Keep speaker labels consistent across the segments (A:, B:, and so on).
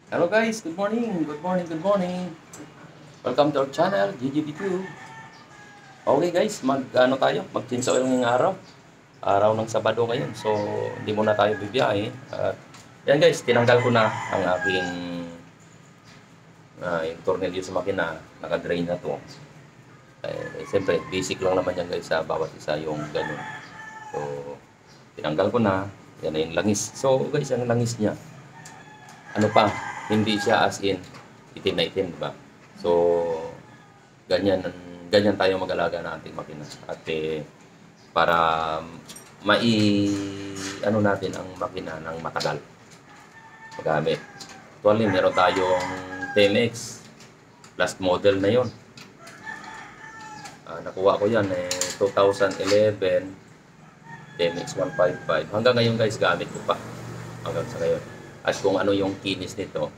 A: Hello guys, good morning, good morning, good morning. Welcome to our channel, GGB2. Okay guys, mag-ano tayo, mag-cleanse oil ngayong araw. Araw ng Sabado ngayon, so hindi muna tayo bibiyahe. At yan guys, tinanggal ko na ang aking yung tornilyo sa makina, naka-drain na to. Siyempre, basic lang naman yan guys sa bawat isa yung ganun. So, tinanggal ko na, yan na yung langis. So guys, ang langis niya, ano pa, hindi siya as in itim na itim, di ba? So, ganyan ganyan tayo mag-alaga ng ating makina. At para mai ano natin ang makina ng matagal magamit. Actually, meron tayong TMX last model na yon. Nakuha ko yan 2011 TMX 155. Hanggang ngayon guys, gamit ko pa hanggang sa ngayon. At kung ano yung kinis nito,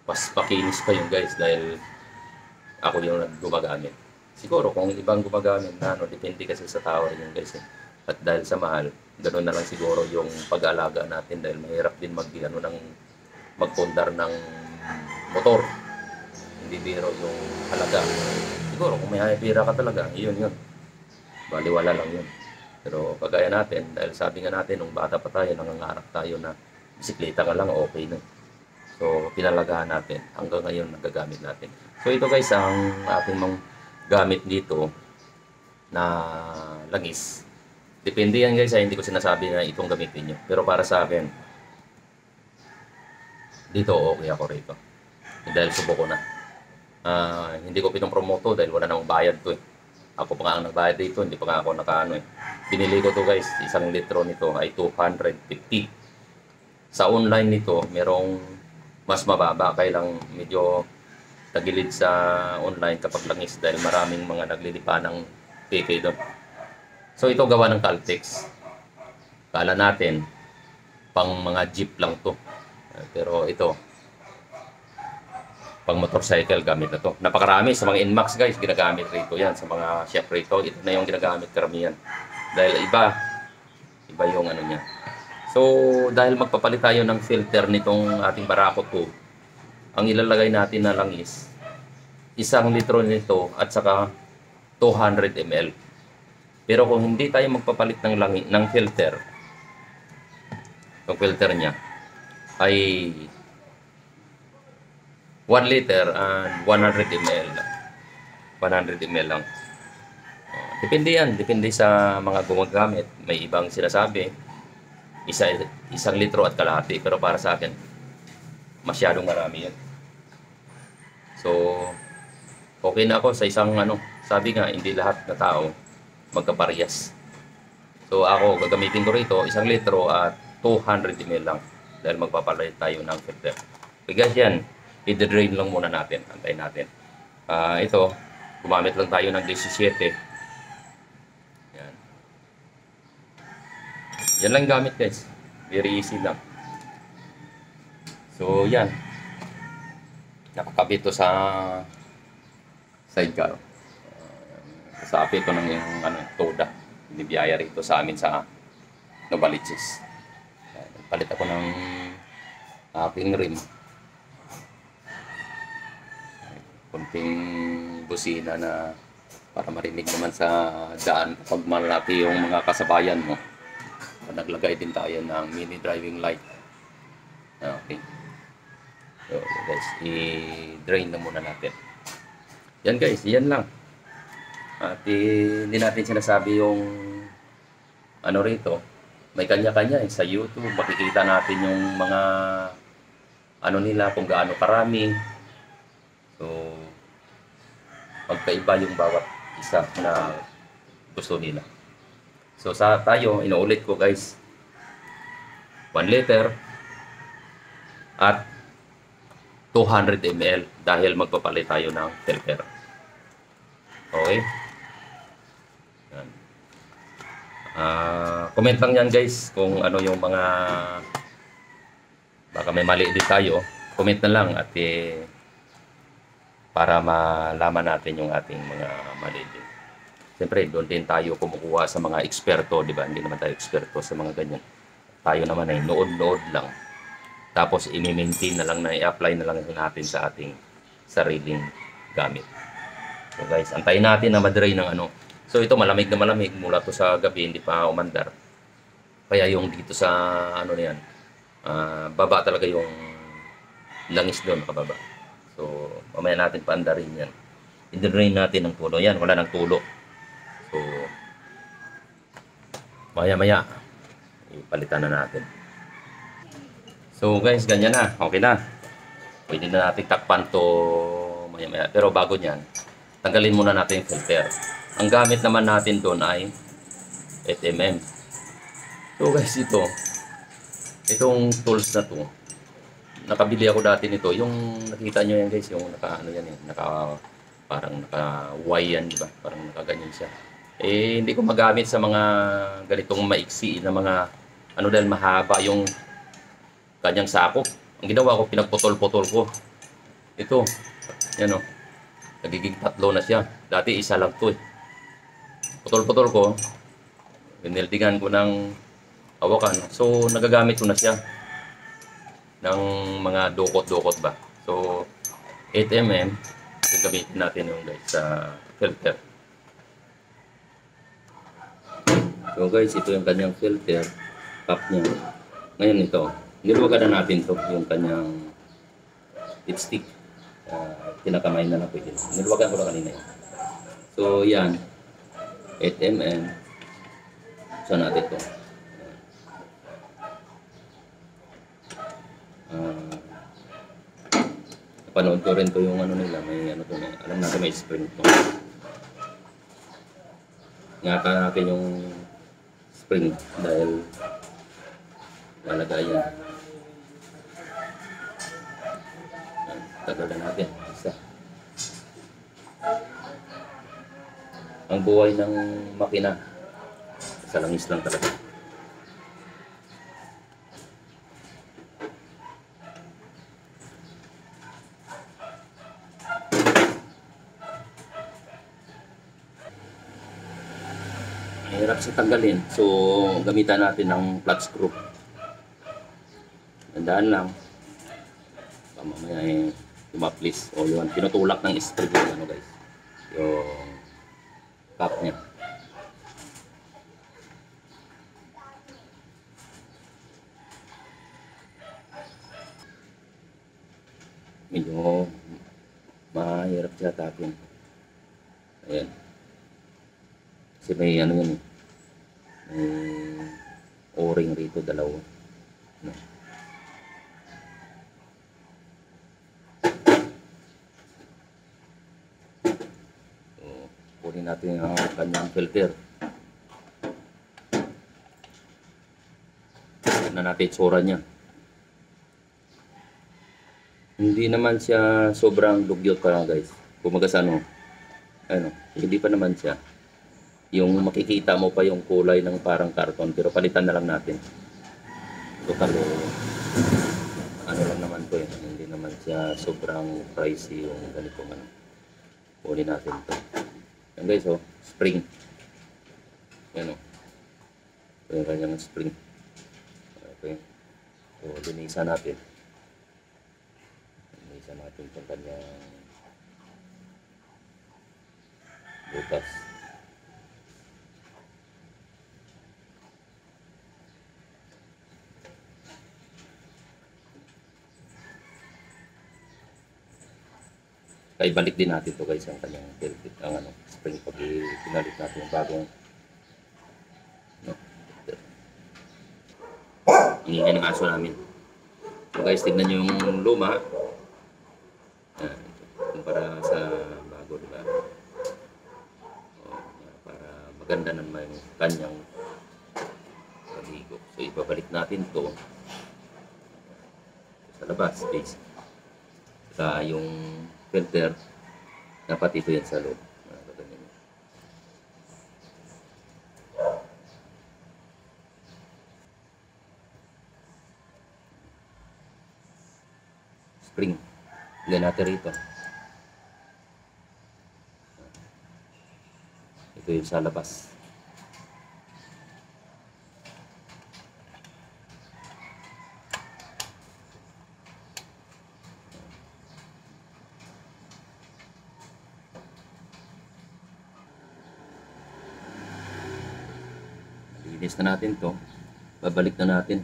A: mas pakinis pa yung guys dahil ako yung gumagamit. Siguro kung ibang gumagamit na depende kasi sa tao rin yung guys eh. At dahil sa mahal, ganoon na lang siguro yung pag-aalaga natin dahil mahirap din magpundar ng motor. Hindi biro yung halaga. Siguro kung may pira ka talaga, yun. Baliwala lang yun. Pero kagaya natin, dahil sabi nga natin, nung bata pa tayo, nangangarap tayo na bisikleta ka lang, okay na. So, pinalagahan natin. Hanggang ngayon, nagagamit natin. So, ito guys, ang ating mga gamit dito na langis. Depende yan guys, hindi ko sinasabi na itong gamitin nyo. Pero para sa akin, dito okay ako rito. Dahil subo ko na. Hindi ko pinopromoto dahil wala namang bayad to eh. Ako pa nga ang nagbayad dito, hindi pa nga ako nakaano eh. Binili ko to guys, 1 litro nito ay 250. Sa online nito, merong mas mababa, kaya lang medyo tagilid sa online kapag langis dahil maraming mga naglilipa ng PK doon. So ito gawa ng Caltex. Kala natin pang mga jeep lang to. Pero ito pang motorcycle gamit na to. Napakarami sa mga Inmax guys, ginagamit rito yan. Sa mga chef rito, ito na yung ginagamit karamihan. Dahil iba yung ano niya. So, dahil magpapalit tayo ng filter nitong ating Barako 2, ang ilalagay natin na langis, 1 litro nito at saka 200 ml. Pero kung hindi tayo magpapalit ng filter, yung filter niya ay 1 liter and 100 ml. 100 ml lang. Depende yan. Depende sa mga gumagamit. May ibang sinasabi, 1 litro at kalahati. Pero para sa akin, masyadong marami yan. So, okay na ako sa isang sabi nga, hindi lahat na tao magkaparehas. So, ako, gagamitin ko rito, 1 litro at 200 ml lang. Dahil magpapalit tayo ng filter. Okay guys, yan. I-drain lang muna natin. Antayin natin. Ito, gumamit lang tayo ng 17. Yan. Yan lang gamit guys. Very easy lang. So, yan. Nakakabit to sa sidecar. Sa apit ko ng yung toda. Binibiyaya rito sa amin sa Novaliches. Palit ako ng aking rim. Kunting busina na para marinig naman sa daan kapag malaki yung mga kasabayan mo. Naglagay din tayo ng mini driving light. Okay. So guys, i-drain na muna natin. Yan guys, yan lang. At hindi natin sinasabi yung rito. May kanya-kanya sa YouTube. Makikita natin yung mga nila kung gaano karami. So, magkaiba yung bawat isa na gusto nila. So, tayo, inuulit ko guys, 1 liter at 200 ml dahil magpapalit tayo ng filter. Okay? Yan. Comment lang yan guys kung ano yung mga baka may mali din tayo. Comment na lang at para malaman natin yung ating mga mali din. Siyempre, doon din tayo kumukuha sa mga eksperto, di ba? Hindi naman tayo eksperto sa mga ganyan. Tayo naman ay nood-nood lang. Tapos i-maintain na lang na i-apply na lang natin sa ating sariling gamit. So guys, antayin natin na ma-dry ng ano. So ito malamig na malamig mula to sa gabi, hindi pa umandar. Kaya yung dito sa ano na yan, baba talaga yung langis doon kababa. So mamaya natin paandarin yan. I-drain natin ng tulo. Yan, wala ng tulo. So maya-maya ipalitan na natin. So guys, ganyan na. Okay na. Pwede na natin takpan to maya-maya. Pero bago nyan, tanggalin muna natin yung filter. Ang gamit naman natin doon ay 8mm. So guys, itong tools na to, nakabili ako dati nito. Yung nakita nyo yan guys, yung ano yan parang naka-Y yan, di ba? Parang nakaganyan siya. Eh, hindi ko magamit sa mga ganitong maiksi na mga dahil mahaba yung kanyang sako. Ang ginawa ko, pinagputol-putol ko. Ito, yan o. Nagiging 3 na siya. Dati isa lang to eh. Putol-putol ko. Binildingan ko ng hawakan. So, nagagamit ko na siya ng mga dukot-dukot ba. So, 8mm. Gagamitin natin yung guys sa filter. So guys, ito yung kanyang filter. Cap niya. Ngayon ito. Niluwagan na natin to yung kanyang dipstick. Tinakamay na lang pwede. Niluwagan ko na kanina yun. So, yan. 8mm. Saan natin ito? Napanood ko rin to yung ano nila. May ano to. Alam natin may spring to. Ingatan natin yung spring dahil lalagayan. Tagalan natin. Isa. Ang buhay ng makina sa langis lang talaga. Mahirap siya tanggalin. So, gamitan natin ng flat screw. Tandaan lang. Mamaya eh, lumaplis. O yun, pinutulak ng spring yung ano guys. Yung cap niya. Medyo mahirap siya tapin. Ayan. Kasi may ano yan eh. May o-ring rito, dalawa. No. So, kunin natin ang kanyang filter. Tignan natin itsura niya. Hindi naman siya sobrang dugyot pa guys. Kumaga sa ano, hindi pa naman siya. Yung makikita mo pa yung kulay ng parang karton, pero palitan na lang natin. Total, ano lang naman to eh. Hindi naman siya sobrang pricey yung ganito ano. Kunin natin to. Yan guys oh, spring. Yan oh. Ito yung kanyang spring. Okay. So, linisan natin. Linisan natin itong kanyang butas. Kaya balik din natin to guys ang kanyang filter, ang spring pag pinalit natin yung bagong ingay ng aso namin. So guys, tignan nyo yung luma kumpara sa bago, diba? Para maganda naman yung kanyang paligo. So ibabalik natin to sa labas guys. Saka yung filter, dapat ito yan sa loob. Spring. Hinggan natin rito. Ito yung sa labas. Linis na natin to. Babalik na natin.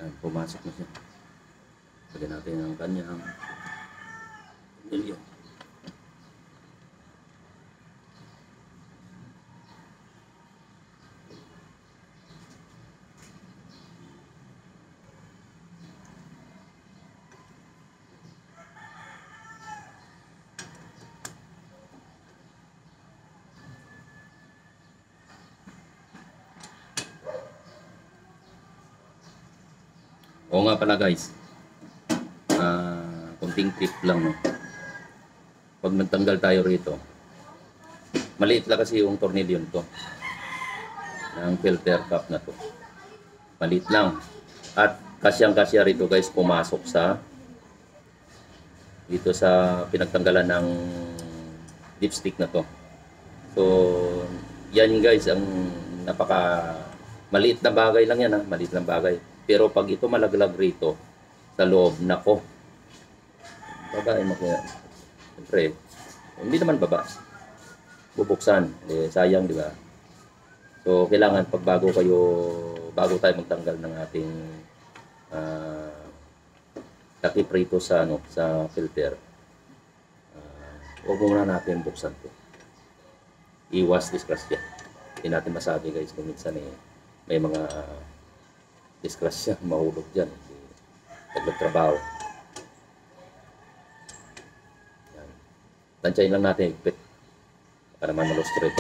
A: Yan, pumasok na siya. Lagyan natin ang kanyang tornilyo. Oo nga pala guys, kunting tip lang, no? Pag nagtanggal tayo rito, maliit lang kasi yung tornilyo nito ng filter cap na to, maliit lang, at kasyang-kasya rito guys pumasok sa dito sa pinagtanggalan ng dipstick na to. So yan guys, ang napaka maliit na bagay lang yan, maliit na bagay. Pero pag ito malaglag rito sa loob, nako, babae mo kaya. Siyempre, hindi naman baba. Bubuksan. Sayang, di ba? So, kailangan pag bago tayo magtanggal ng ating takip rito sa, sa filter, huwag muna natin buksan to. Iwas disgrasya. Hindi natin masabi guys kung minsan may mga disgrasya mahulog dyan pag nagtrabaho. Tansyahin lang natin higpit para naman malustret.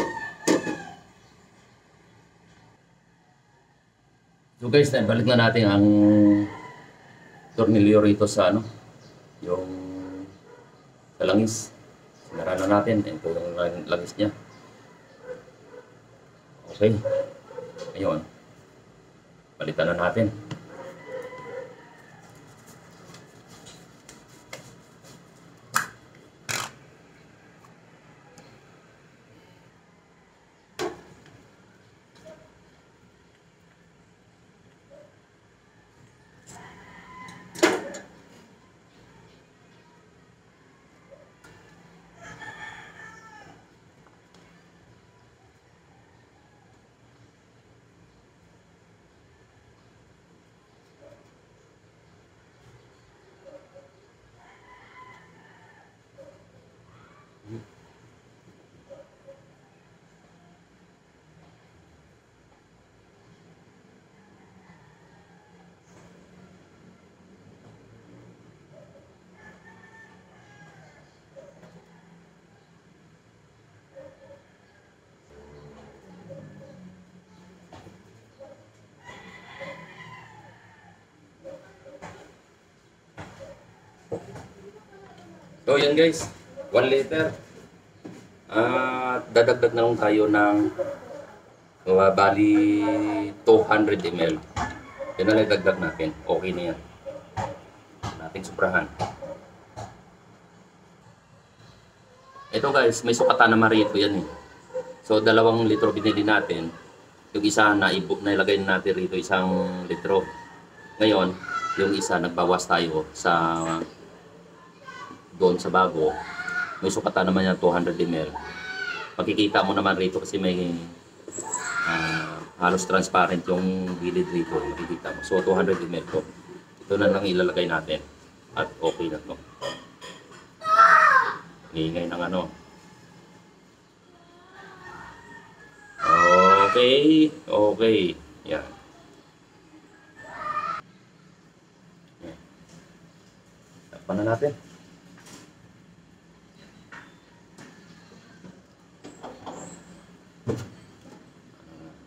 A: So guys, balik na natin ang tornilyo rito sa yung sa langis. Sinara na natin. Ito yung langis niya. Okay. Ngayon, palitan na natin. So yan guys, 1 liter. Dadagdag na lang tayo ng bali 200 ml. Yan na lang dagdag natin. Okay na yan. Nating suprahan. Ito guys, may sukatan naman rito yan . So 2 litro binili natin. Yung isa nailagay natin rito 1 litro. Ngayon, yung isa nagbawas tayo sa doon sa bago. May sukatan naman yan 200 ml. Makikita mo naman rito kasi may halos transparent yung gilid rito. Makikita mo. So 200 ml to. Ito na lang ilalagay natin. At okay na to. Ingay ng Okay. Okay. Yan. Takpan na natin.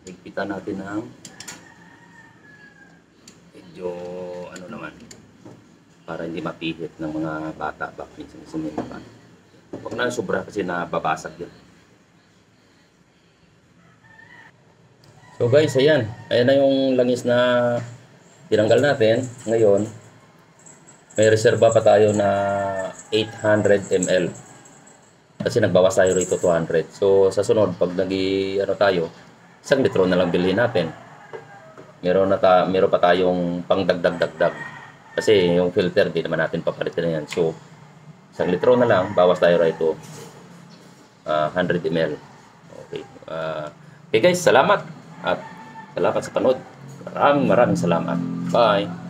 A: Higpitan natin ng medyo naman para hindi mapihit ng mga bata bak minsan pa. Huwag na sobra kasi nababasag yun. So guys, ayan na yung langis na tinanggal natin. Ngayon may reserba pa tayo na 800 ml. Kasi nagbawas tayo rito 200. So sa sunod, pag ano tayo, 1 litro na lang bilhin natin. Meron pa tayong pangdagdag-dagdag. Kasi yung filter, di naman natin papalitin na yan. So, 1 litro na lang, bawas tayo rito 100 ml. Okay. Okay guys, salamat. At salamat sa panood. Maraming salamat. Bye.